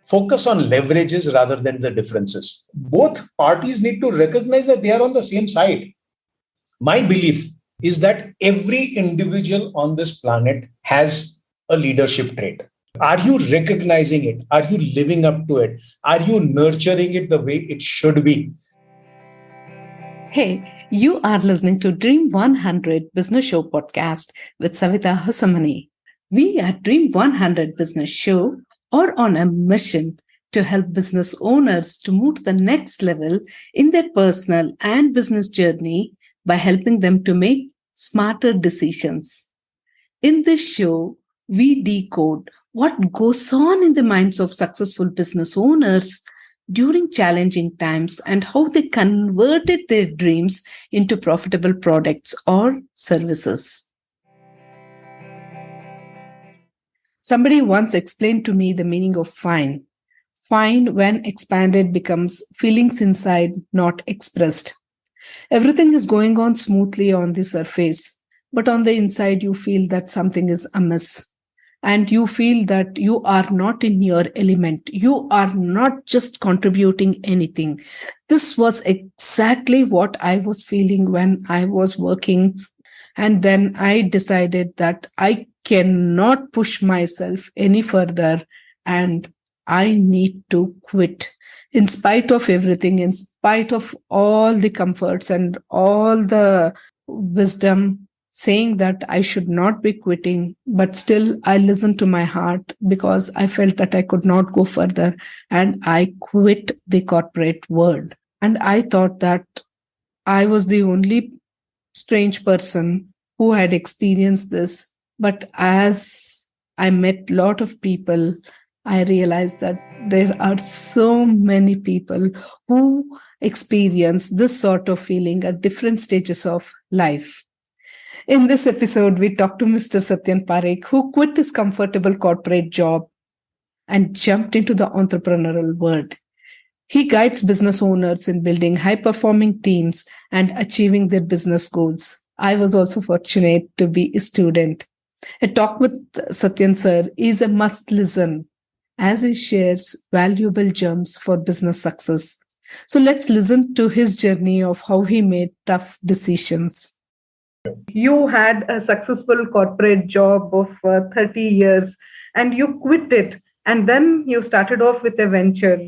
focus on leverages rather than the differences. Both parties need to recognize that they are on the same side. My belief is that every individual on this planet has a leadership trait. Are you recognizing it? Are you living up to it? Are you nurturing it the way it should be? Hey, you are listening to Dream 100 Business Show podcast with Savita Hosamani. We at Dream 100 Business Show are on a mission to help business owners to move to the next level in their personal and business journey by helping them to make smarter decisions. In this show, we decode what goes on in the minds of successful business owners during challenging times and how they converted their dreams into profitable products or services. Somebody once explained to me the meaning of fine. Fine, when expanded, becomes feelings inside, not expressed. Everything is going on smoothly on the surface, but on the inside, you feel that something is amiss. And you feel that you are not in your element. You are not just contributing anything. This was exactly what I was feeling when I was working. And then I decided that I cannot push myself any further and I need to quit. In spite of everything, in spite of all the comforts and all the wisdom saying that I should not be quitting, but still I listened to my heart because I felt that I could not go further and I quit the corporate world. And I thought that I was the only strange person who had experienced this. But as I met a lot of people, I realized that there are so many people who experience this sort of feeling at different stages of life. In this episode, we talked to Mr. Satyen Parikh, who quit his comfortable corporate job and jumped into the entrepreneurial world. He guides business owners in building high-performing teams and achieving their business goals. I was also fortunate to be a student. A talk with Satyen sir is a must listen as he shares valuable gems for business success. So let's listen to his journey of how he made tough decisions. You had a successful corporate job of 30 years and you quit it and then you started off with a venture.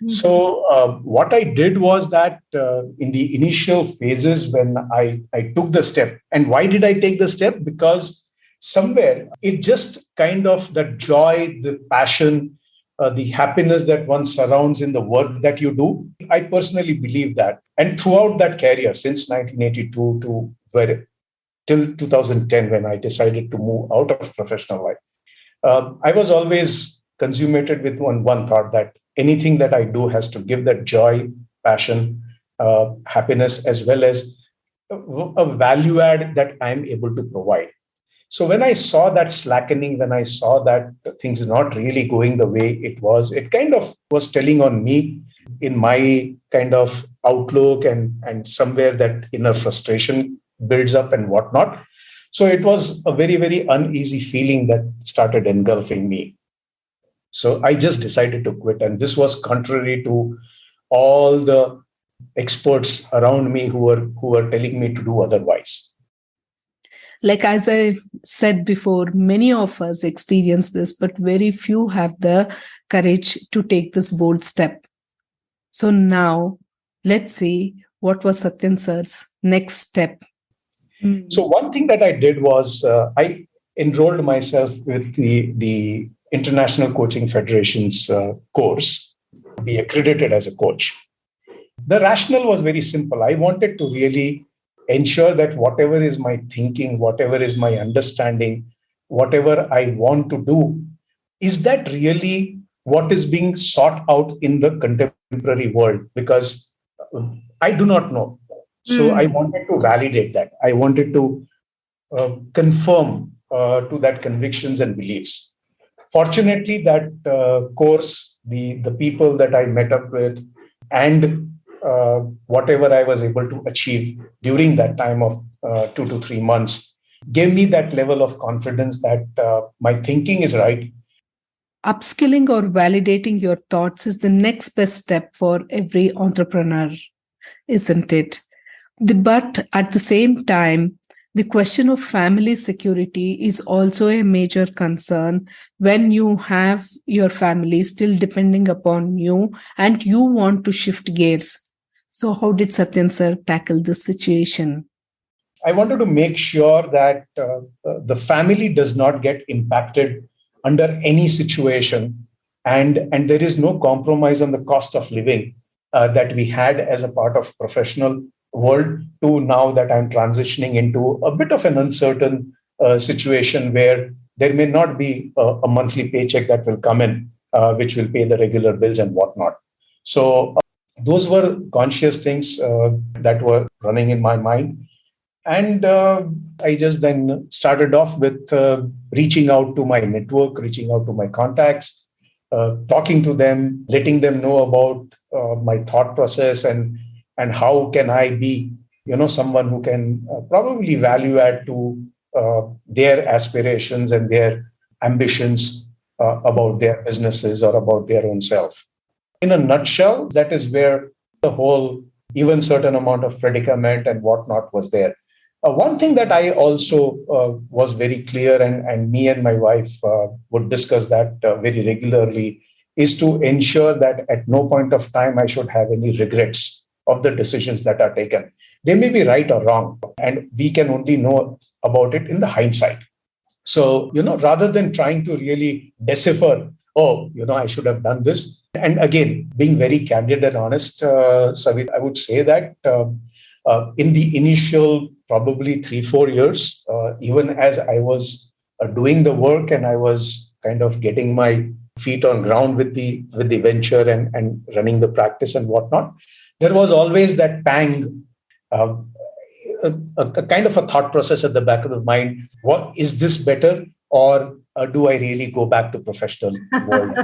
So what I did was that in the initial phases when I took the step, and why did I take the step? Because somewhere it just kind of the joy, the passion, the happiness that one surrounds in the work that you do. I personally believe that. And throughout that career, since 1982 to where till 2010, when I decided to move out of professional life, I was always consummated with one thought that anything that I do has to give that joy, passion, happiness, as well as a value add that I'm able to provide. So when I saw that slackening, when I saw that things not really going the way it kind of was telling on me in my kind of outlook and somewhere that inner frustration builds up and whatnot. So it was a very, very uneasy feeling that started engulfing me. So I just decided to quit. And this was contrary to all the experts around me who were telling me to do otherwise. Like as I said before, many of us experience this, but very few have the courage to take this bold step. So now let's see what was Satyen sir's next step. So one thing that I did was I enrolled myself with the International Coaching Federation's course, be accredited as a coach. The rationale was very simple. I wanted to really ensure that whatever is my thinking, whatever is my understanding, whatever I want to do, is that really what is being sought out in the contemporary world? Because I do not know. So I wanted to validate that. I wanted to confirm to that convictions and beliefs. Fortunately, that course, the people that I met up with, and whatever I was able to achieve during that time of 2 to 3 months, gave me that level of confidence that my thinking is right. Upskilling or validating your thoughts is the next best step for every entrepreneur, isn't it? But at the same time, the question of family security is also a major concern when you have your family still depending upon you and you want to shift gears. So, how did Satyan sir tackle this situation? I wanted to make sure that the family does not get impacted under any situation, and there is no compromise on the cost of living that we had as a part of professional world to now that I'm transitioning into a bit of an uncertain situation where there may not be a monthly paycheck that will come in, which will pay the regular bills and whatnot. So those were conscious things that were running in my mind. And I just then started off with reaching out to my network, reaching out to my contacts, talking to them, letting them know about my thought process and how can I be, someone who can probably value add to their aspirations and their ambitions about their businesses or about their own self. In a nutshell, that is where the whole even certain amount of predicament and whatnot was there. One thing that I also was very clear, and me and my wife would discuss that very regularly, is to ensure that at no point of time I should have any regrets of the decisions that are taken. They may be right or wrong, and we can only know about it in the hindsight. So, rather than trying to really decipher, oh, I should have done this. And again, being very candid and honest, Savit, I would say that in the initial probably 3-4 years, even as I was doing the work and I was kind of getting my feet on ground with the venture and running the practice and whatnot, there was always that pang, uh, a kind of a thought process at the back of the mind. What is this better, or do I really go back to professional world?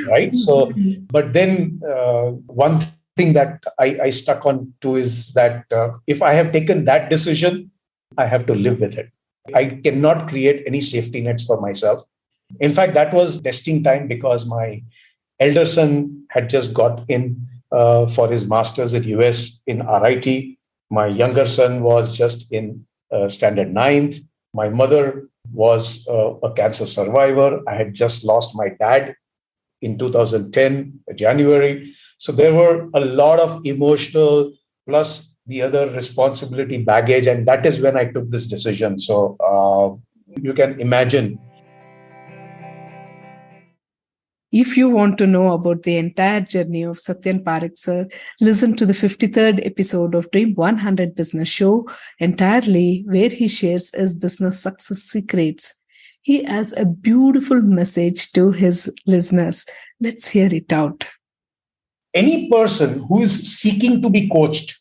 Right. So, but then one thing that I stuck on to is that if I have taken that decision, I have to live with it. I cannot create any safety nets for myself. In fact, that was testing time because my elder son had just got in for his master's at US in RIT. My younger son was just in standard ninth. My mother was a cancer survivor. I had just lost my dad in 2010, January. So there were a lot of emotional plus the other responsibility baggage. And that is when I took this decision. So you can imagine. If you want to know about the entire journey of Satyen Parikh sir, listen to the 53rd episode of Dream 100 Business Show entirely, where he shares his business success secrets. He has a beautiful message to his listeners. Let's hear it out. Any person who is seeking to be coached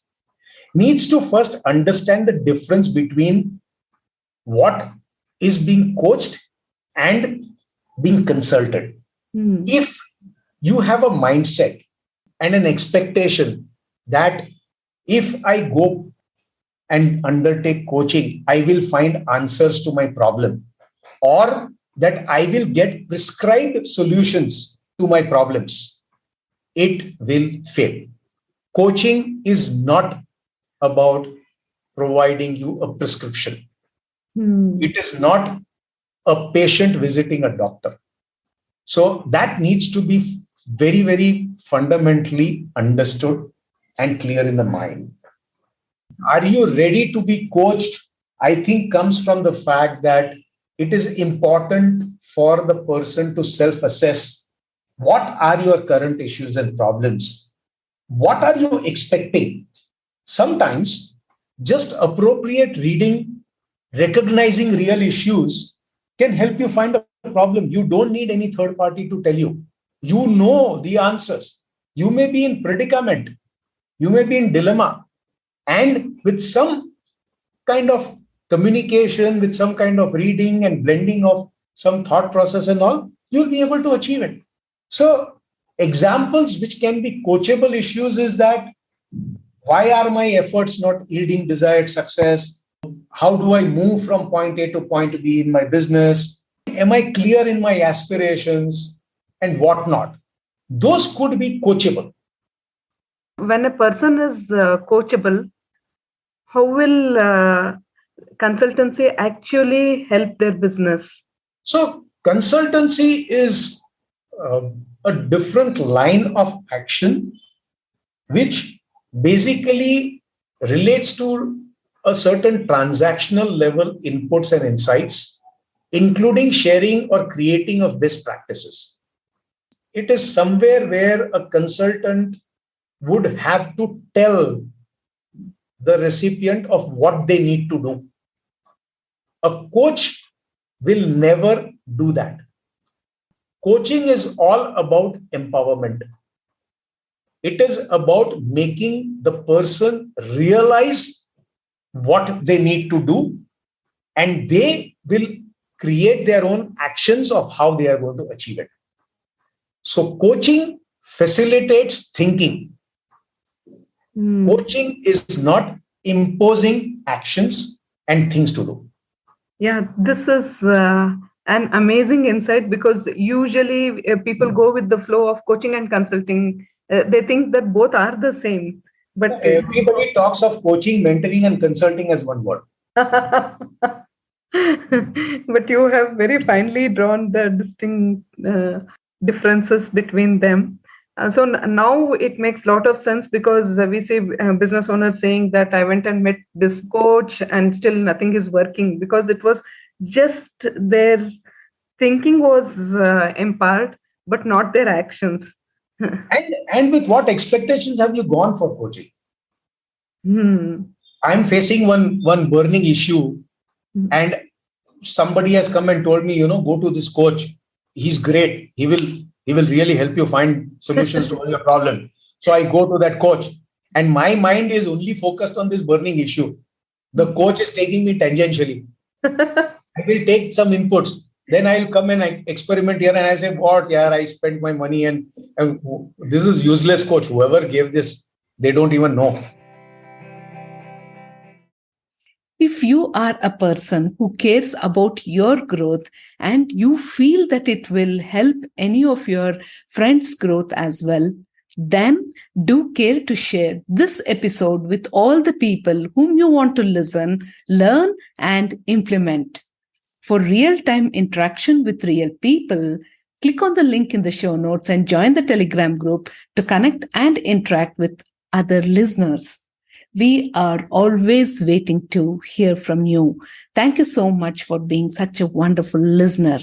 needs to first understand the difference between what is being coached and being consulted. If you have a mindset and an expectation that if I go and undertake coaching, I will find answers to my problem, or that I will get prescribed solutions to my problems, it will fail. Coaching is not about providing you a prescription. It is not a patient visiting a doctor. So that needs to be very, very fundamentally understood and clear in the mind. Are you ready to be coached? I think comes from the fact that it is important for the person to self assess what are your current issues and problems? What are you expecting? Sometimes just appropriate reading, recognizing real issues can help you find a problem. You don't need any third party to tell you. You know the answers. You may be in predicament. You may be in dilemma. And with some kind of communication, with some kind of reading and blending of some thought process and all, you'll be able to achieve it. So examples which can be coachable issues is that why are my efforts not yielding desired success? How do I move from point A to point B in my business? Am I clear in my aspirations? and what not. Those could be coachable. When a person is coachable, how will consultancy actually help their business? So, consultancy is uh, a different line of action which basically relates to a certain transactional level inputs and insights, including sharing or creating of best practices. It is somewhere where a consultant would have to tell the recipient of what they need to do. A coach will never do that. Coaching is all about empowerment. It is about making the person realize what they need to do, and they will create their own actions of how they are going to achieve it. So, coaching facilitates thinking. Coaching is not imposing actions and things to do. Yeah, this is an amazing insight, because usually people go with the flow of coaching and consulting. They think that both are the same. But Everybody talks of coaching, mentoring, and consulting as one word. but you have very finely drawn the distinct differences between them. So now it makes a lot of sense, because we see business owners saying that I went and met this coach and still nothing is working, because it was just their thinking was empowered, but not their actions. And with what expectations have you gone for coaching? I'm facing one burning issue, and somebody has come and told me, go to this coach. He's great. He will really help you find solutions to all your problem. So I go to that coach, and my mind is only focused on this burning issue. The coach is taking me tangentially. I will take some inputs. Then I'll come and I experiment here, and I'll say, what, yeah, I spent my money, and this is useless, coach. Whoever gave this, they don't even know. If you are a person who cares about your growth and you feel that it will help any of your friends' growth as well, then do care to share this episode with all the people whom you want to listen, learn, and implement. For real-time interaction with real people, click on the link in the show notes and join the Telegram group to connect and interact with other listeners. We are always waiting to hear from you. Thank you so much for being such a wonderful listener.